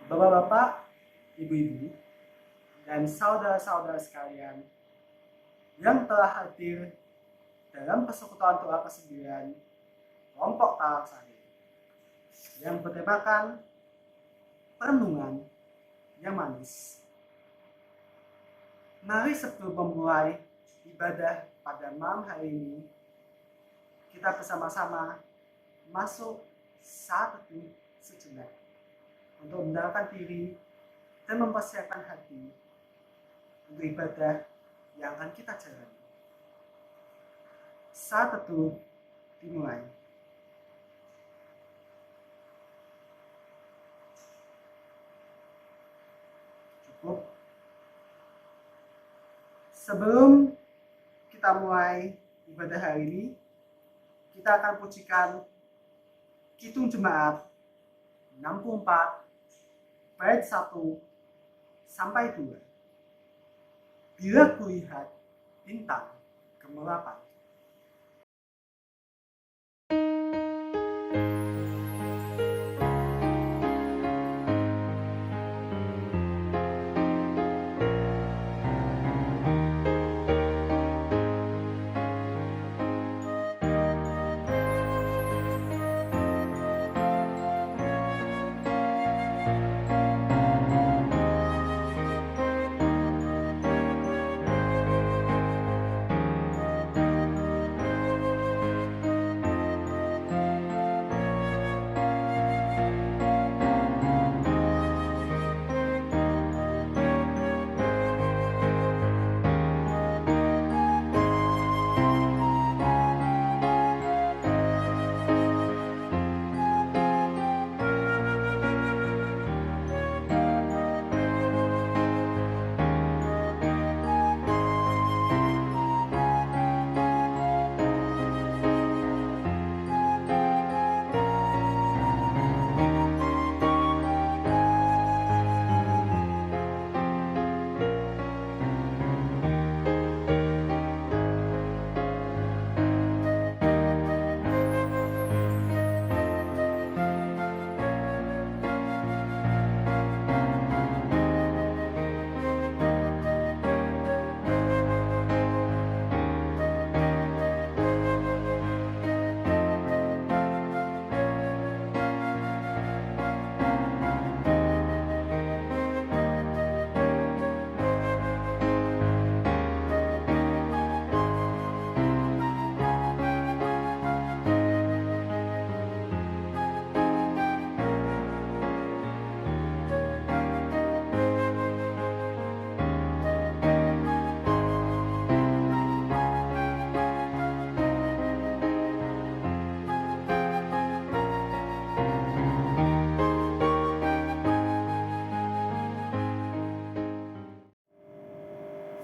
Bapak-bapak, ibu-ibu, dan saudara-saudara sekalian yang telah hadir dalam persekutuan doa ke-9 kelompok Talak Sari yang bertemakan perenungan yang manis. Mari sebelum memulai ibadah pada malam hari ini, kita bersama-sama masuk saat teduh sejenak untuk mendapatkan diri dan mempersiapkan hati untuk ibadah yang akan kita jalani. Saat teduh dimulai. Cukup. Sebelum kita mulai ibadah hari ini, kita akan pujikan Kidung Jemaat 64 bait 1 sampai 2. Bila kulihat bintang gemerlapan.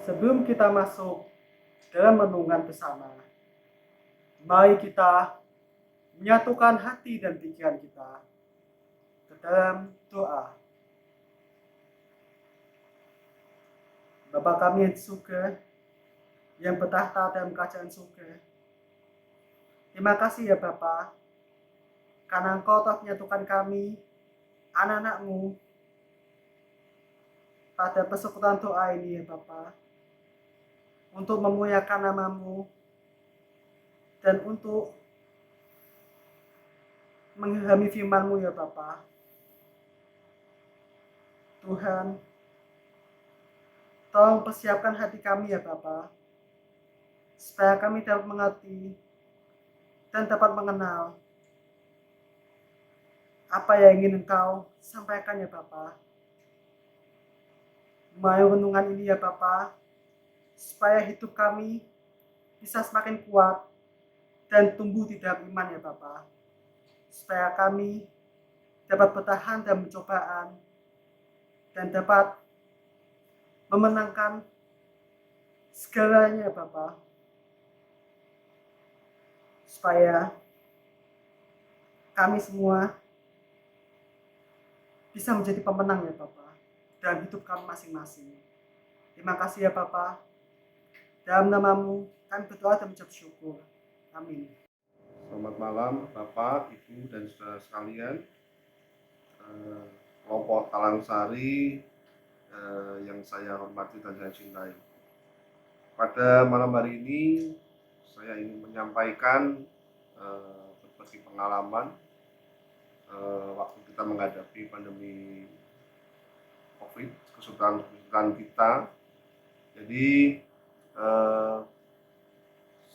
Sebelum kita masuk dalam renungan bersama, mari kita menyatukan hati dan pikiran kita ke dalam doa. Bapa kami yang di surga, yang bertahta dalam kerajaan surga, terima kasih ya Bapa, karena Engkau telah menyatukan kami, anak-anak-Mu, pada persekutuan doa ini ya Bapa, untuk memuliakan nama-Mu dan untuk menghami firman-Mu ya Bapa. Tuhan, tolong persiapkan hati kami ya Bapa, supaya kami dapat mengerti dan dapat mengenal apa yang ingin Engkau sampaikan ya Bapa. Melalui renungan ini ya Bapa, supaya hidup kami bisa semakin kuat dan tumbuh di dalam iman ya Bapa. Supaya kami dapat bertahan dalam pencobaan dan dapat memenangkan segalanya ya Bapa. Supaya kami semua bisa menjadi pemenang ya Bapa dalam hidup kami masing-masing. Terima kasih ya Bapa. Dalam nama-Mu kami berdoa dan mengucap syukur. Amin. Selamat malam Bapak, Ibu, dan saudara sekalian. Kelompok Popo Talangsari yang saya hormati dan saya cintai. Pada malam hari ini saya ingin menyampaikan berbagi pengalaman waktu kita menghadapi pandemi COVID, kesulitan kita. Jadi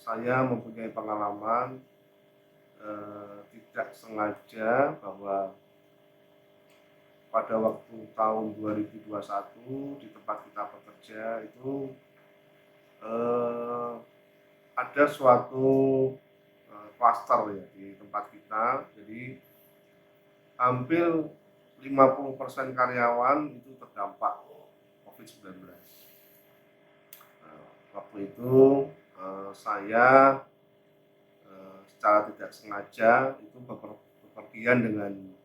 saya mempunyai pengalaman tidak sengaja bahwa pada waktu tahun 2021 di tempat kita bekerja itu ada suatu klaster ya di tempat kita. Jadi hampir 50% karyawan itu terdampak COVID-19. Waktu itu saya secara tidak sengaja itu bepergian dengan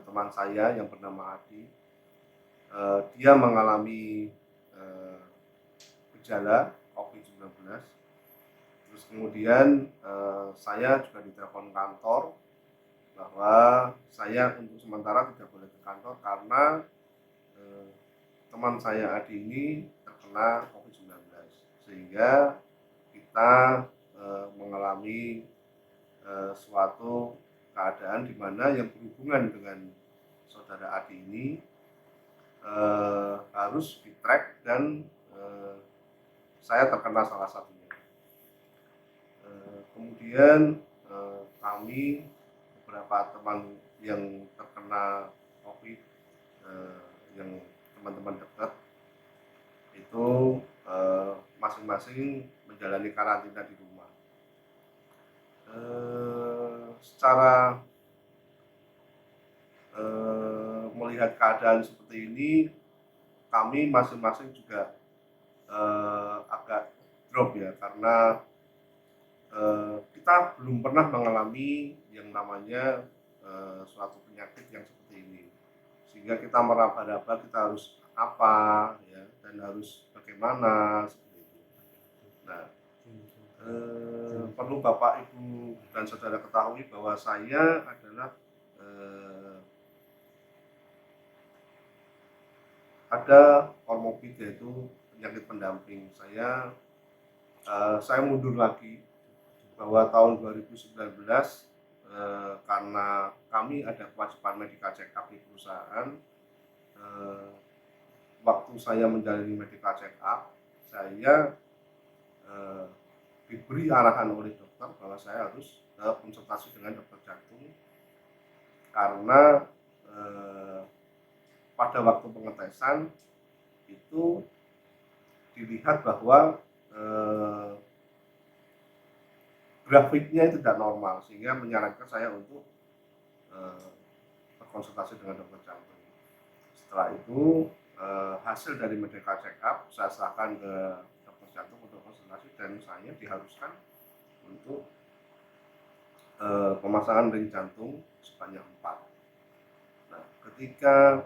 teman saya yang bernama Adi. Dia mengalami gejala COVID-19. Terus kemudian saya juga ditelepon kantor bahwa saya untuk sementara tidak boleh ke kantor karena teman saya Adi ini terkena COVID-19, sehingga kita mengalami suatu keadaan di mana yang berhubungan dengan saudara Adi ini harus di-track dan saya terkena salah satunya. Kemudian kami beberapa teman yang terkena COVID, yang teman-teman dekat itu masing-masing menjalani karantina di rumah. Secara melihat keadaan seperti ini, kami masing-masing juga agak drop ya, karena kita belum pernah mengalami yang namanya suatu penyakit yang seperti ini, sehingga kita meraba-raba kita harus apa ya, dan harus bagaimana seperti itu. Nah, perlu Bapak, Ibu, dan saudara ketahui bahwa saya adalah ada komorbid, yaitu penyakit pendamping. Saya mundur lagi bahwa tahun 2019 karena kami ada kewajiban medical check up di perusahaan. Waktu saya menjalani medical check up, saya diberi arahan oleh dokter bahwa saya harus konsultasi dengan dokter jantung, karena pada waktu pengetesan itu dilihat bahwa grafiknya itu tidak normal, sehingga menyarankan saya untuk berkonsultasi dengan dokter jantung. Setelah itu hasil dari medical check up saya serahkan ke dokter jantung untuk konsultasi, dan saya diharuskan untuk pemasangan ring jantung sebanyak 4. Nah, ketika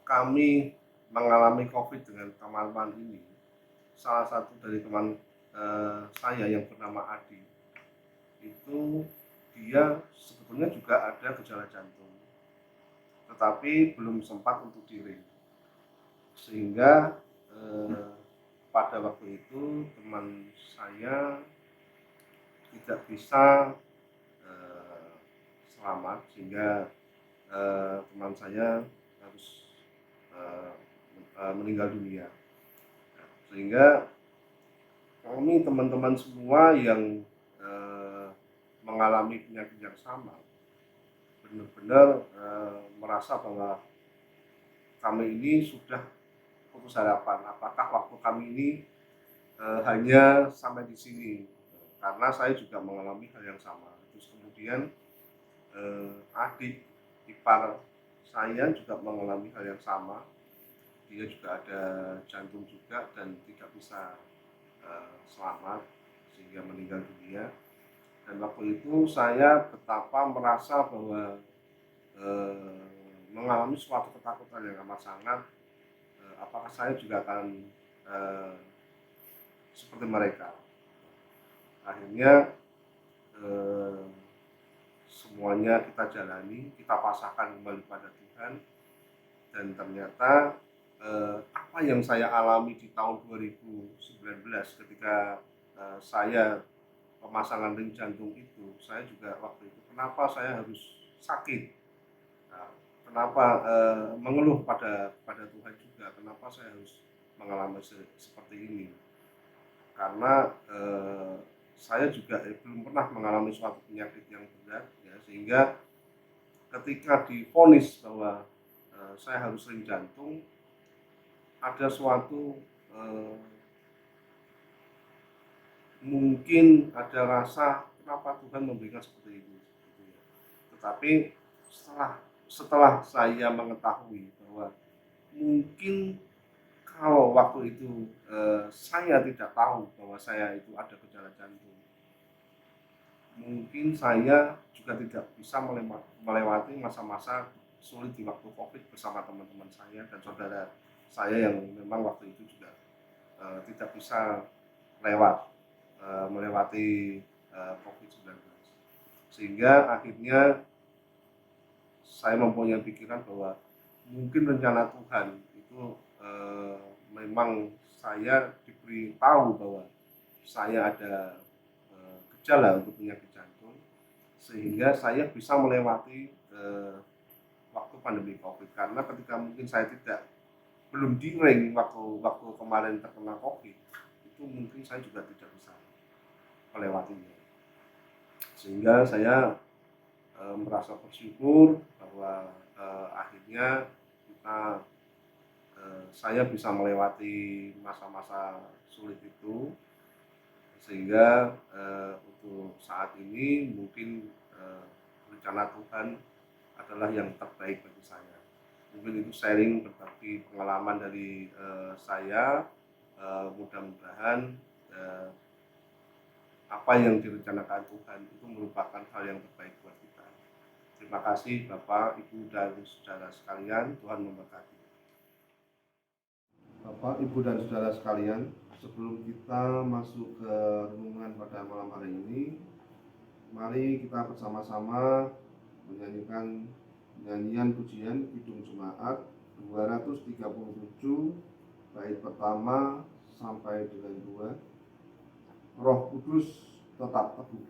kami mengalami COVID dengan teman-teman ini, salah satu dari teman saya yang bernama Adi itu dia sebetulnya juga ada gejala jantung, tetapi belum sempat untuk di-ring, sehingga pada waktu itu teman saya tidak bisa selamat, sehingga teman saya harus meninggal dunia. Sehingga kami teman-teman semua yang mengalami penyakit yang sama benar-benar merasa bahwa kami ini sudah putus harapan. Apakah waktu kami ini hanya sampai di sini? Karena saya juga mengalami hal yang sama. Terus kemudian adik ipar saya juga mengalami hal yang sama. Dia juga ada jantung juga dan tidak bisa selamat, sehingga meninggal dunia. Dan waktu itu saya betapa merasa bahwa mengalami suatu ketakutan yang amat sangat, apakah saya juga akan seperti mereka. Akhirnya semuanya kita jalani, kita pasrahkan kembali pada Tuhan, Dan ternyata apa yang saya alami di tahun 2019 ketika saya pemasangan ring jantung itu, saya juga waktu itu kenapa saya harus sakit, nah, kenapa mengeluh pada Tuhan juga, kenapa saya harus mengalami seperti ini, karena saya juga belum pernah mengalami suatu penyakit yang berat, ya, sehingga ketika divonis bahwa saya harus ring jantung, ada suatu mungkin ada rasa kenapa Tuhan memberikan seperti itu, gitu ya. Tetapi setelah saya mengetahui bahwa mungkin kalau waktu itu saya tidak tahu bahwa saya itu ada gejala jantung, mungkin saya juga tidak bisa melewati masa-masa sulit di waktu COVID bersama teman-teman saya dan saudara saya yang memang waktu itu juga tidak bisa melewati COVID-19. Sehingga akhirnya saya mempunyai pikiran bahwa mungkin rencana Tuhan itu memang saya diberitahu bahwa saya ada gejala untuk penyakit jantung, sehingga saya bisa melewati waktu pandemi COVID. Karena ketika mungkin saya belum di ring waktu kemarin terkena COVID, itu mungkin saya juga tidak bisa melewatinya. Sehingga saya merasa bersyukur bahwa akhirnya saya bisa melewati masa-masa sulit itu, sehingga untuk saat ini mungkin rencana Tuhan adalah yang terbaik bagi saya. Mungkin itu sharing berbagi pengalaman dari saya. Mudah-mudahan apa yang direncanakan Tuhan itu merupakan hal yang terbaik buat kita. Terima kasih Bapak, Ibu, dan saudara sekalian. Tuhan memberkati. Bapak, Ibu, dan saudara sekalian, sebelum kita masuk ke renungan pada malam hari ini, mari kita bersama-sama menyanyikan nyanyian pujian Kidung Jemaat 237 bait pertama sampai dengan 2, Roh Kudus tetap teguh.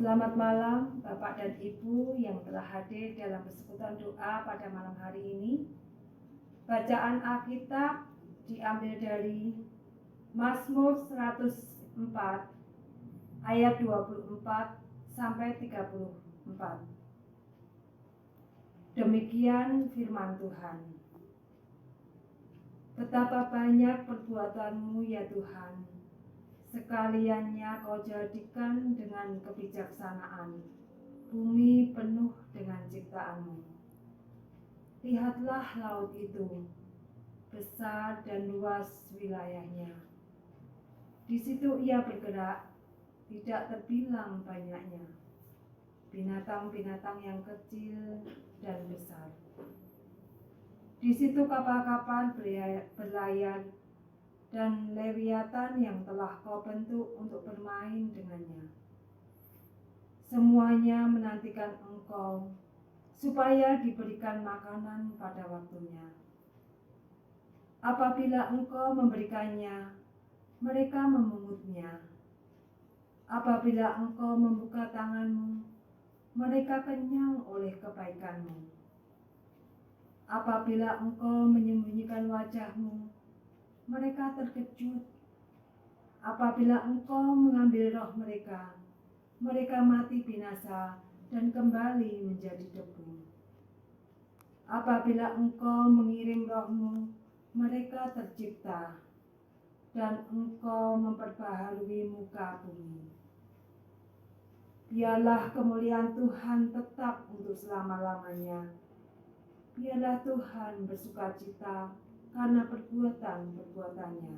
Selamat malam Bapak dan Ibu yang telah hadir dalam persekutuan doa pada malam hari ini. Bacaan Alkitab diambil dari Mazmur 104 ayat 24 sampai 34. Demikian firman Tuhan. Betapa banyak perbuatanmu ya Tuhan, sekaliannya kau jadikan dengan kebijaksanaan, bumi penuh dengan ciptaanmu. Lihatlah laut itu, besar dan luas wilayahnya. Di situ ia bergerak, tidak terbilang banyaknya. Binatang-binatang yang kecil dan besar. Di situ kapal-kapal berlayar dan lewiatan yang telah kau bentuk untuk bermain dengannya. Semuanya menantikan engkau, supaya diberikan makanan pada waktunya. Apabila engkau memberikannya, mereka memungutnya. Apabila engkau membuka tanganmu, mereka kenyang oleh kebaikanmu. Apabila engkau menyembunyikan wajahmu, mereka terkejut. Apabila engkau mengambil roh mereka, mereka mati binasa dan kembali menjadi debu. Apabila engkau mengirim rohmu, mereka tercipta, dan engkau memperbaharui muka bumi. Biarlah kemuliaan Tuhan tetap untuk selama-lamanya. Biarlah Tuhan bersukacita karena perbuatan-perbuatannya.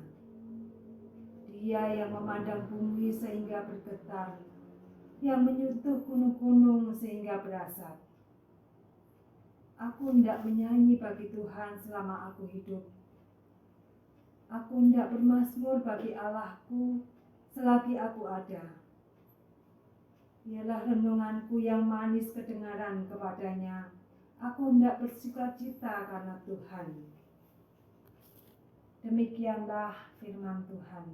Dia yang memandang bumi sehingga bergetar, yang menyentuh gunung-gunung sehingga berasap. Aku hendak menyanyi bagi Tuhan selama aku hidup. Aku hendak bermazmur bagi Allahku selagi aku ada. Biarlah renunganku yang manis kedengaran kepadanya. Aku hendak bersukacita karena Tuhan. Demikianlah firman Tuhan.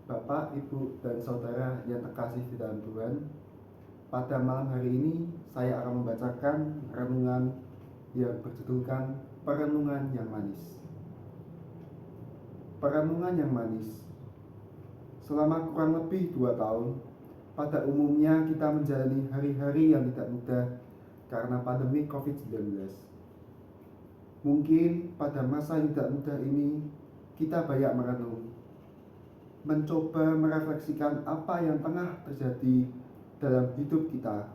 Bapak, Ibu, dan Saudara yang terkasih di dalam Tuhan, pada malam hari ini saya akan membacakan renungan yang berjudulkan Perenungan yang Manis. Perenungan yang manis. Selama kurang lebih 2 tahun, pada umumnya kita menjalani hari-hari yang tidak mudah karena pandemi COVID-19. Mungkin pada masa yang tidak mudah ini, kita banyak merenung, mencoba merefleksikan apa yang tengah terjadi dalam hidup kita,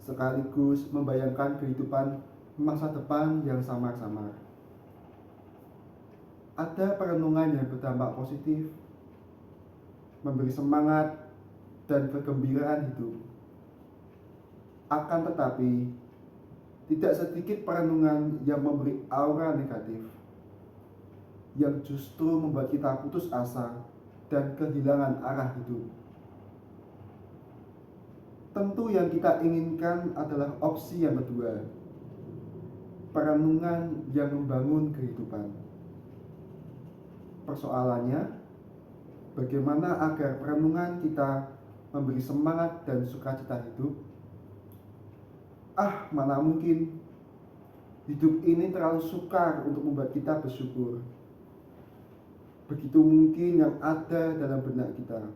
sekaligus membayangkan kehidupan masa depan yang samar-samar. Ada perenungan yang berdampak positif, memberi semangat dan kegembiraan hidup. Akan tetapi, tidak sedikit perenungan yang memberi aura negatif, yang justru membuat kita putus asa dan kehilangan arah hidup. Tentu yang kita inginkan adalah opsi yang kedua, perenungan yang membangun kehidupan. Persoalannya, bagaimana agar perenungan kita memberi semangat dan sukacita hidup? Mana mungkin. Hidup ini terlalu sukar untuk membuat kita bersyukur. Begitu mungkin yang ada dalam benak kita.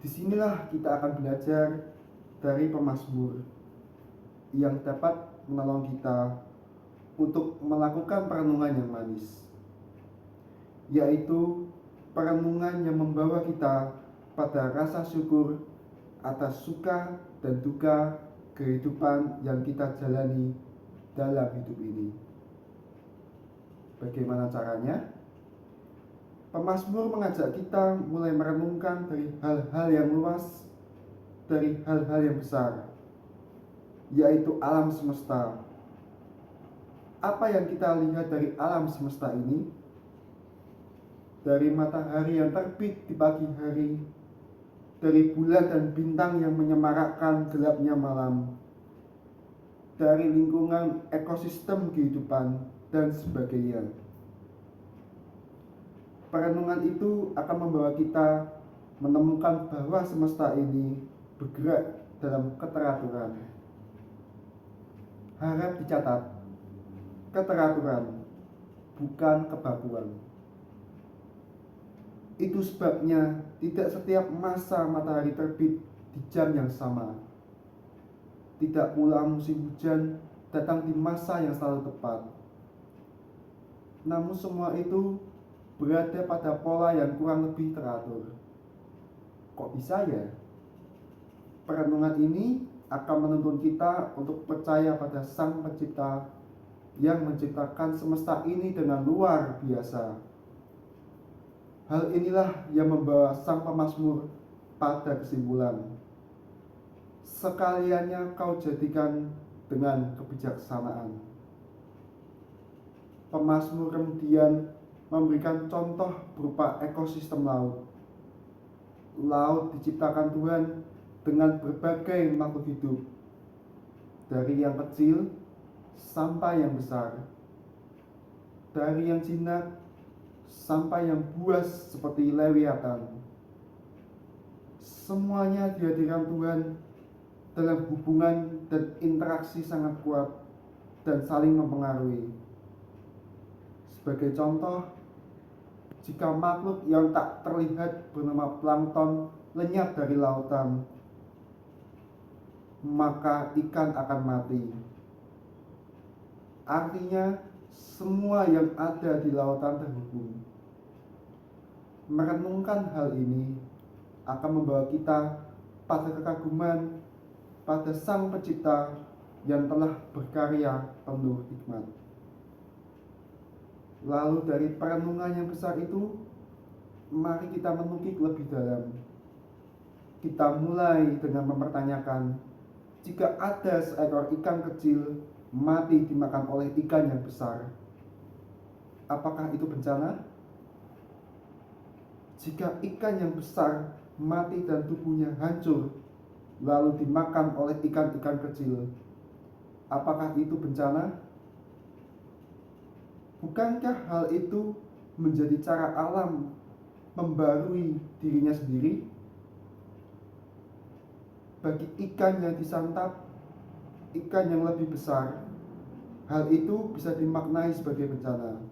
Disinilah kita akan belajar dari pemazmur yang dapat menolong kita untuk melakukan perenungan yang manis, yaitu perenungan yang membawa kita pada rasa syukur atas suka dan duka kehidupan yang kita jalani dalam hidup ini. Bagaimana caranya? Pemazmur mengajak kita mulai merenungkan dari hal-hal yang luas, dari hal-hal yang besar, yaitu alam semesta. Apa yang kita lihat dari alam semesta ini? Dari matahari yang terbit di pagi hari, dari bulan dan bintang yang menyemarakkan gelapnya malam, dari lingkungan ekosistem kehidupan, dan sebagainya. Perenungan itu akan membawa kita menemukan bahwa semesta ini bergerak dalam keteraturan. Harap dicatat, keteraturan, bukan kebakuan. Itu sebabnya tidak setiap masa matahari terbit di jam yang sama. Tidak pula musim hujan datang di masa yang selalu tepat. Namun semua itu berada pada pola yang kurang lebih teratur. Kok bisa ya? Perenungan ini akan menuntun kita untuk percaya pada Sang Pencipta yang menciptakan semesta ini dengan luar biasa. Hal inilah yang membawa sang pemazmur pada kesimpulan, sekaliannya kau jadikan dengan kebijaksanaan. Pemazmur kemudian memberikan contoh berupa ekosistem laut. Laut diciptakan Tuhan dengan berbagai makhluk hidup, dari yang kecil sampai yang besar, dari yang jinak sampai yang buas seperti Lewiatan. Semuanya dihadirkan Tuhan dalam hubungan dan interaksi sangat kuat dan saling mempengaruhi. Sebagai contoh, jika makhluk yang tak terlihat bernama plankton lenyap dari lautan, maka ikan akan mati. Artinya, semua yang ada di lautan terhubung. Merenungkan hal ini akan membawa kita pada kekaguman pada Sang Pencipta yang telah berkarya penuh hikmat. Lalu dari perenungan yang besar itu, mari kita menukik lebih dalam. Kita mulai dengan mempertanyakan, jika ada seekor ikan kecil mati dimakan oleh ikan yang besar, apakah itu bencana? Jika ikan yang besar mati dan tubuhnya hancur, lalu dimakan oleh ikan-ikan kecil, apakah itu bencana? Bukankah hal itu menjadi cara alam membarui dirinya sendiri? Bagi ikan yang disantap ikan yang lebih besar, hal itu bisa dimaknai sebagai bencana.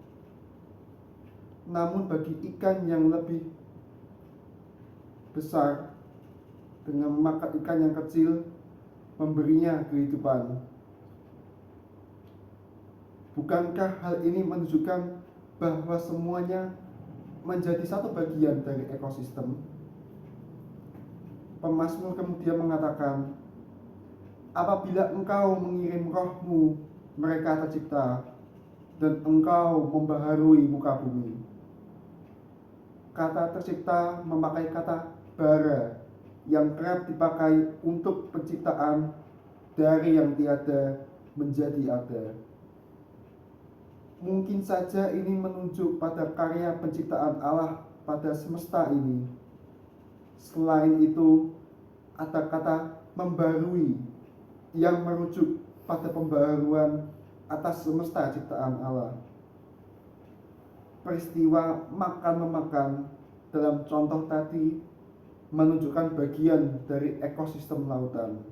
Namun bagi ikan yang lebih besar, dengan memakan ikan yang kecil, memberinya kehidupan. Bukankah hal ini menunjukkan bahwa semuanya menjadi satu bagian dari ekosistem? Pemazmur kemudian mengatakan, apabila engkau mengirim rohmu, mereka tercipta, dan engkau membaharui muka bumi. Kata tercipta memakai kata bara yang kerap dipakai untuk penciptaan dari yang tiada menjadi ada. Mungkin saja ini menunjuk pada karya penciptaan Allah pada semesta ini. Selain itu, ada kata membarui yang merujuk pada pembaharuan atas semesta ciptaan Allah. Peristiwa makan-memakan dalam contoh tadi menunjukkan bagian dari ekosistem lautan.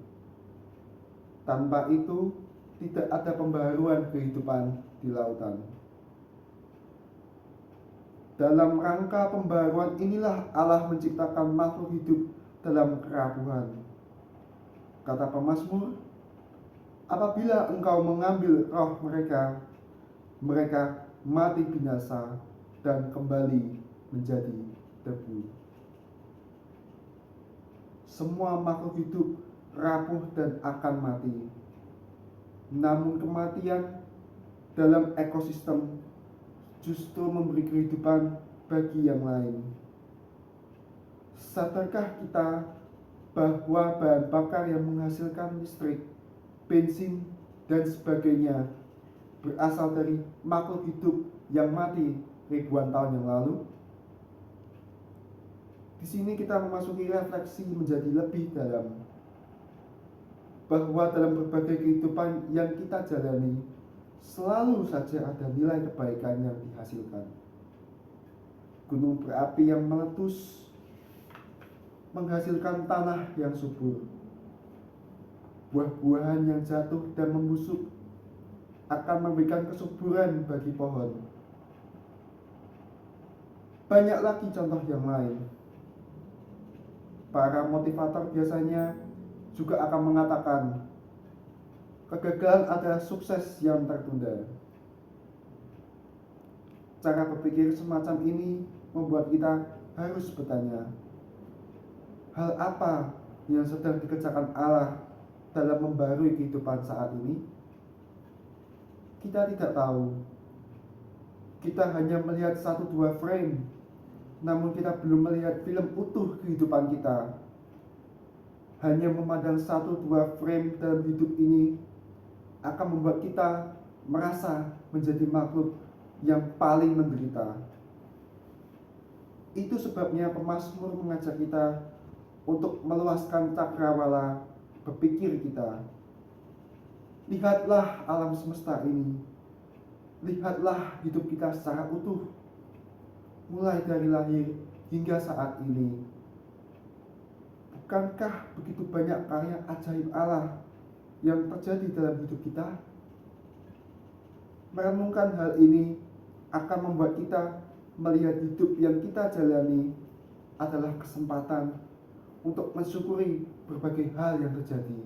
Tanpa itu, tidak ada pembaharuan kehidupan di lautan. Dalam rangka pembaharuan inilah Allah menciptakan makhluk hidup dalam kerapuhan. Kata pemazmur, apabila engkau mengambil roh mereka, mereka mati binasa dan kembali menjadi debu. Semua makhluk hidup rapuh dan akan mati. Namun kematian dalam ekosistem justru memberi kehidupan bagi yang lain. Sadarkah kita bahwa bahan bakar yang menghasilkan listrik, bensin, dan sebagainya berasal dari makhluk hidup yang mati ribuan tahun yang lalu? Di sini kita memasuki refleksi menjadi lebih dalam, bahwa dalam berbagai kehidupan yang kita jalani selalu saja ada nilai kebaikan yang dihasilkan. gunung berapi yang meletus, menghasilkan tanah yang subur. Buah-buahan yang jatuh dan membusuk akan memberikan kesuburan bagi pohon. Banyak lagi contoh yang lain. Para motivator biasanya juga akan mengatakan, kegagalan adalah sukses yang tertunda. Cara berpikir semacam ini membuat kita harus bertanya, hal apa yang sedang dikerjakan Allah dalam membarui kehidupan saat ini? Kita tidak tahu. Kita hanya melihat 1-2 frame, namun kita belum melihat film utuh kehidupan kita. Hanya memandang 1-2 frame dalam hidup ini akan membuat kita merasa menjadi makhluk yang paling menderita. Itu sebabnya pemazmur mengajak kita untuk meluaskan cakrawala berpikir kita. Lihatlah alam semesta ini. Lihatlah hidup kita secara utuh, mulai dari lahir hingga saat ini. Bukankah begitu banyak karya ajaib Allah yang terjadi dalam hidup kita? Merenungkan hal ini akan membuat kita melihat hidup yang kita jalani adalah kesempatan untuk mensyukuri berbagai hal yang terjadi.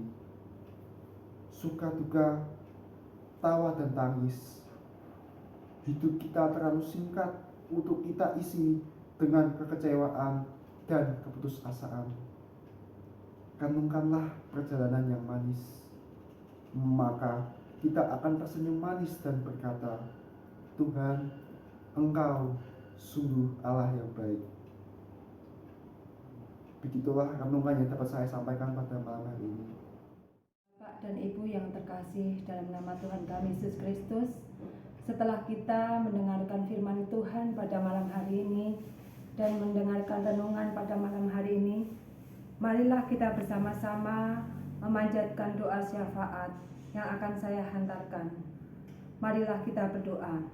Suka duka, tawa dan tangis. Hidup kita terlalu singkat untuk kita isi dengan kekecewaan dan keputusasaan. Renungkanlah perjalanan yang manis, maka kita akan tersenyum manis dan berkata, Tuhan, Engkau sungguh Allah yang baik. Begitulah renungan yang dapat saya sampaikan pada malam hari ini. Bapak dan Ibu yang terkasih, dalam nama Tuhan kami Yesus Kristus, setelah kita mendengarkan firman Tuhan pada malam hari ini dan mendengarkan renungan pada malam hari ini, marilah kita bersama-sama memanjatkan doa syafaat yang akan saya hantarkan. Marilah kita berdoa.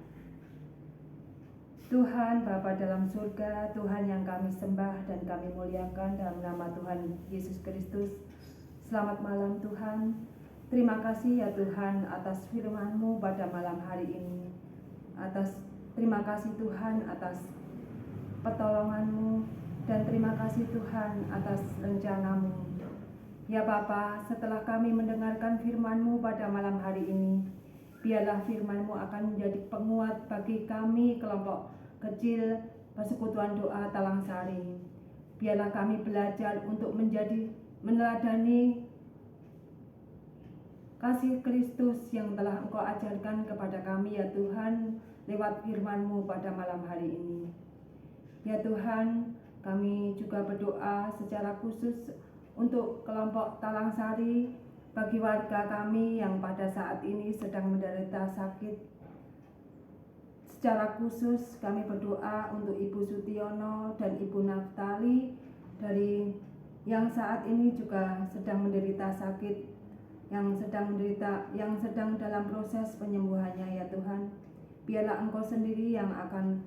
Tuhan Bapa dalam surga, Tuhan yang kami sembah dan kami muliakan dalam nama Tuhan Yesus Kristus. Selamat malam Tuhan. Terima kasih ya Tuhan atas firman-Mu pada malam hari ini. Terima kasih Tuhan atas pertolongan-Mu, dan terima kasih Tuhan atas rencana-Mu. Ya Bapa, setelah kami mendengarkan firman-Mu pada malam hari ini, biarlah firman-Mu akan menjadi penguat bagi kami kelompok kecil Persekutuan Doa Talang Sari. Biarlah kami belajar untuk meneladani kasih Kristus yang telah Engkau ajarkan kepada kami ya Tuhan lewat firman-Mu pada malam hari ini. Ya Tuhan, kami juga berdoa secara khusus untuk kelompok Talang Sari, bagi warga kami yang pada saat ini sedang menderita sakit. Secara khusus kami berdoa untuk Ibu Sutiono dan Ibu Naftali yang saat ini juga sedang menderita sakit, yang sedang dalam proses penyembuhannya ya Tuhan. Biarlah Engkau sendiri yang akan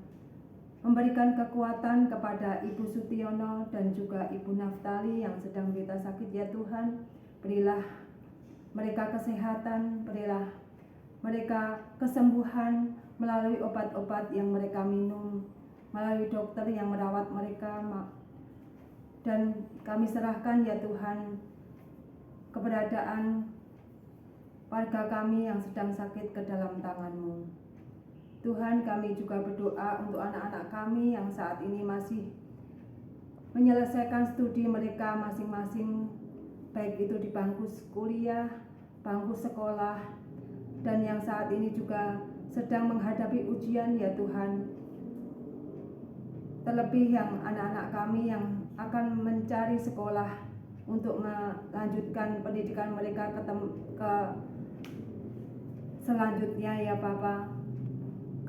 memberikan kekuatan kepada Ibu Sutiono dan juga Ibu Naftali yang sedang menderita sakit ya Tuhan. Berilah mereka kesehatan, berilah mereka kesembuhan melalui obat-obat yang mereka minum, melalui dokter yang merawat mereka. Dan kami serahkan ya Tuhan keberadaan warga kami yang sedang sakit ke dalam tangan-Mu. Tuhan, kami juga berdoa untuk anak-anak kami yang saat ini masih menyelesaikan studi mereka masing-masing, baik itu di bangku kuliah, bangku sekolah, dan yang saat ini juga sedang menghadapi ujian ya Tuhan. Terlebih yang anak-anak kami yang akan mencari sekolah untuk melanjutkan pendidikan mereka ke selanjutnya ya Bapa.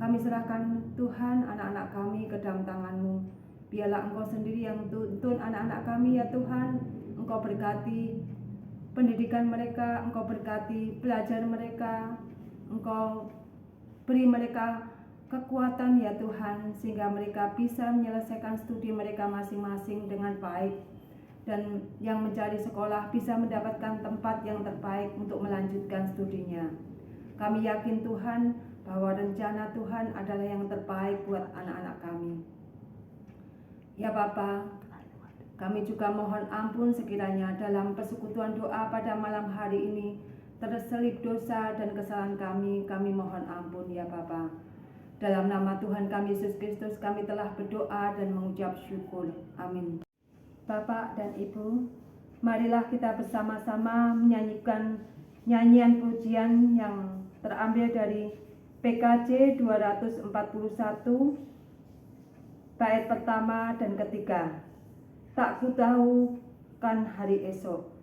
Kami serahkan Tuhan anak-anak kami ke dalam tangan-Mu. Biarlah Engkau sendiri yang tuntun anak-anak kami ya Tuhan. Engkau berkati pendidikan mereka, Engkau berkati belajar mereka, Engkau beri mereka kekuatan ya Tuhan, sehingga mereka bisa menyelesaikan studi mereka masing-masing dengan baik, dan yang mencari sekolah bisa mendapatkan tempat yang terbaik untuk melanjutkan studinya. Kami yakin Tuhan bahwa rencana Tuhan adalah yang terbaik buat anak-anak kami. Ya Bapa, kami juga mohon ampun sekiranya dalam persekutuan doa pada malam hari ini terselip dosa dan kesalahan kami mohon ampun ya Bapa. Dalam nama Tuhan kami Yesus Kristus kami telah berdoa dan mengucap syukur. Amin. Bapak dan Ibu, marilah kita bersama-sama menyanyikan nyanyian pujian yang terambil dari PKJ 241 bait pertama dan ketiga. Tak ku tahu kan hari esok.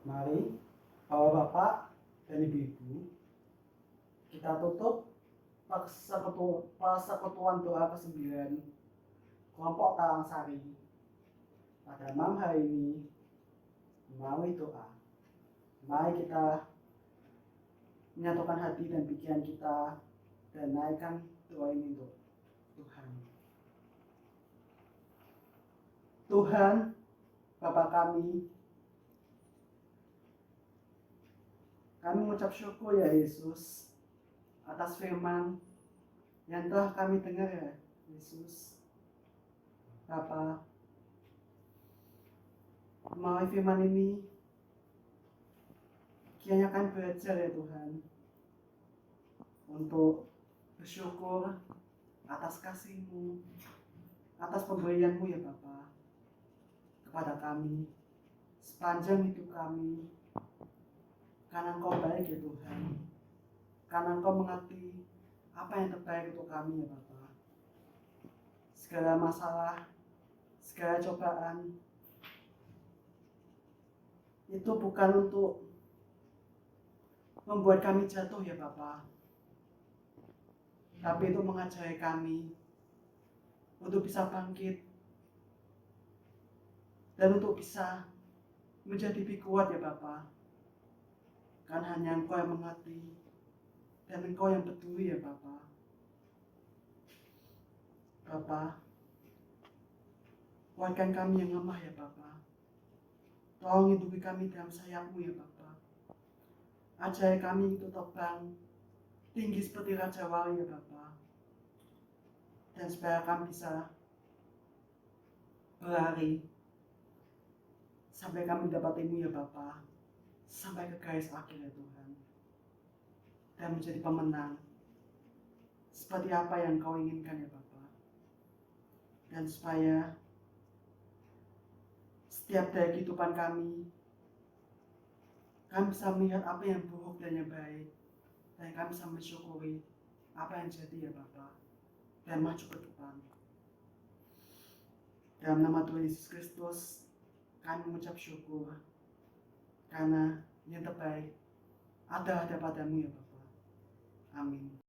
Mari Bapak-bapak dan Ibu-ibu, kita tutup persekutuan doa ke-9 kelompok Talang-Sari pada malam hari ini melalui doa. Mari kita menyatukan hati dan pikiran kita dan naikkan doa ini untuk Tuhan. Tuhan, Bapa kami mengucap syukur ya Yesus atas firman yang telah kami dengar ya Yesus. Bapa, melalui firman ini kiranya kami belajar ya Tuhan untuk bersyukur atas kasih-Mu, atas pemberian-Mu ya Bapa kepada kami sepanjang hidup kami, karena Engkau baik ya Tuhan, karena Engkau mengerti apa yang terbaik untuk kami ya Bapa. Segala masalah, segala cobaan itu bukan untuk membuat kami jatuh ya Bapa, tapi itu mengajari kami untuk bisa bangkit dan untuk bisa menjadi lebih kuat ya Bapa. Karena hanya Engkau yang mengerti dan Engkau yang peduli ya Bapa. Bapa, kuatkan kami yang lemah ya Bapa. Tolong hidupi kami dalam sayap-Mu ya Bapa. Ajari kami untuk terbang tinggi seperti Raja Wali ya Bapa. Dan supaya kami bisa berlari sampai kami mendapatimu ya Bapa, sampai ke garis akhir ya Tuhan, dan menjadi pemenang seperti apa yang Kau inginkan ya Bapa. Dan supaya setiap dari kehidupan kami bisa melihat apa yang buruk dan yang baik, dan kami bisa mensyukuri apa yang jadi ya Bapa, dan maju ke depan. Dalam nama Tuhan Yesus Kristus, kami mengucap syukur karena yang terbaik adalah daripada-Mu ya Bapa. Amin.